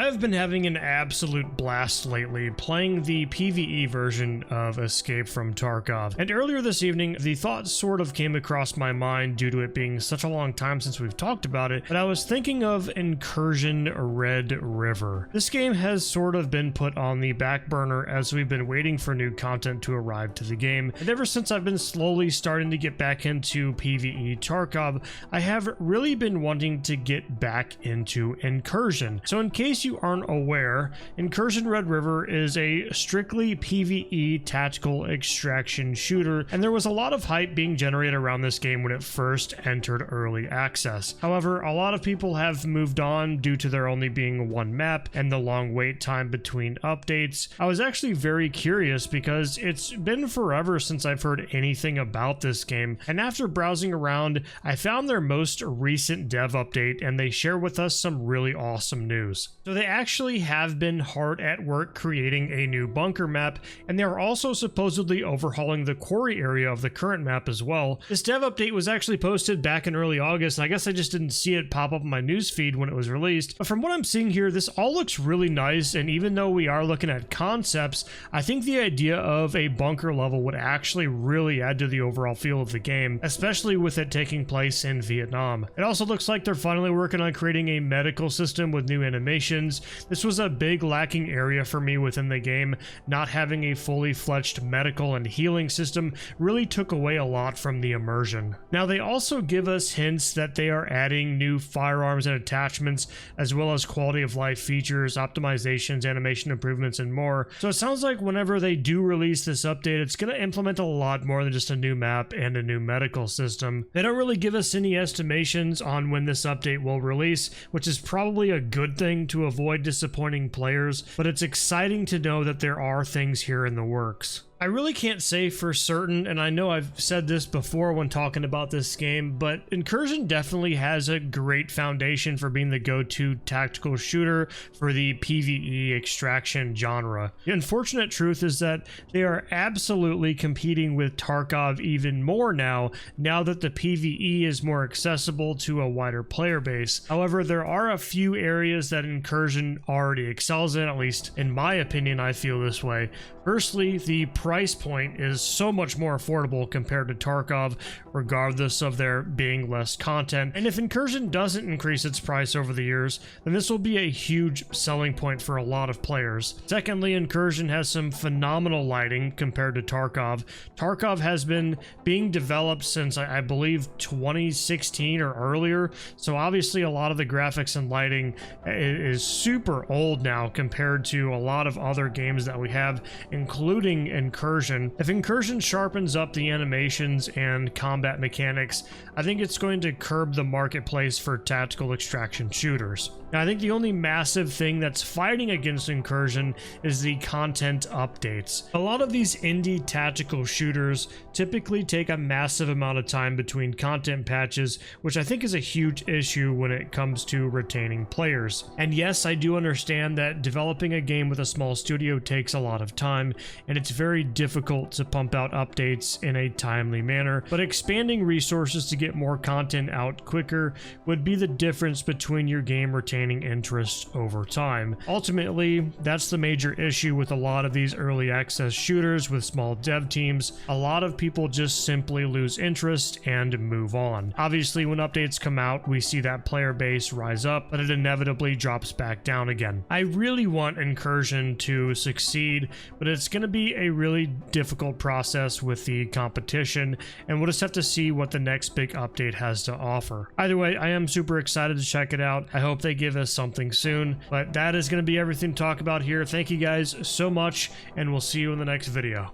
I've been having an absolute blast lately playing the PvE version of Escape from Tarkov, and earlier this evening the thought sort of came across my mind due to it being such a long time since we've talked about it, but I was thinking of Incursion Red River. This game has sort of been put on the back burner as we've been waiting for new content to arrive to the game, and ever since I've been slowly starting to get back into PvE Tarkov, I have really been wanting to get back into Incursion. So in case you aren't aware, Incursion Red River is a strictly PvE tactical extraction shooter, and there was a lot of hype being generated around this game when it first entered early access. However, a lot of people have moved on due to there only being one map and the long wait time between updates. I was actually very curious because it's been forever since I've heard anything about this game, and after browsing around, I found their most recent dev update and they share with us some really awesome news. So they actually have been hard at work creating a new bunker map, and they are also supposedly overhauling the quarry area of the current map as well. This dev update was actually posted back in early August, and I guess I just didn't see it pop up in my newsfeed when it was released. But from what I'm seeing here, this all looks really nice, and even though we are looking at concepts, I think the idea of a bunker level would actually really add to the overall feel of the game, especially with it taking place in Vietnam. It also looks like they're finally working on creating a medical system with new animations. This was a big lacking area for me within the game. Not having a fully fledged medical and healing system really took away a lot from the immersion. Now they also give us hints that they are adding new firearms and attachments, as well as quality of life features, optimizations, animation improvements, and more. So it sounds like whenever they do release this update, it's going to implement a lot more than just a new map and a new medical system. They don't really give us any estimations on when this update will release, which is probably a good thing to avoid disappointing players, but it's exciting to know that there are things here in the works. I really can't say for certain, and I know I've said this before when talking about this game, but Incursion definitely has a great foundation for being the go-to tactical shooter for the PvE extraction genre. The unfortunate truth is that they are absolutely competing with Tarkov even more now that the PvE is more accessible to a wider player base. However, there are a few areas that Incursion already excels in, at least in my opinion I feel this way. Firstly, the price point is so much more affordable compared to Tarkov, regardless of there being less content. And if Incursion doesn't increase its price over the years, then this will be a huge selling point for a lot of players. Secondly, Incursion has some phenomenal lighting compared to Tarkov. Tarkov has been being developed since I believe 2016 or earlier, so obviously a lot of the graphics and lighting is super old now compared to a lot of other games that we have, including Incursion. If Incursion sharpens up the animations and combat mechanics, I think it's going to curb the marketplace for tactical extraction shooters. Now, I think the only massive thing that's fighting against Incursion is the content updates. A lot of these indie tactical shooters typically take a massive amount of time between content patches, which I think is a huge issue when it comes to retaining players. And yes, I do understand that developing a game with a small studio takes a lot of time, and it's very difficult to pump out updates in a timely manner, but expanding resources to get more content out quicker would be the difference between your game retaining interest over time. Ultimately, that's the major issue with a lot of these early access shooters with small dev teams. A lot of people just simply lose interest and move on. Obviously, when updates come out, we see that player base rise up, but it inevitably drops back down again. I really want Incursion to succeed, but it's going to be a really difficult process with the competition, and we'll just have to see what the next big update has to offer. Either way, I am super excited to check it out. I hope they give us something soon, but that is going to be everything to talk about here. Thank you guys so much, and we'll see you in the next video.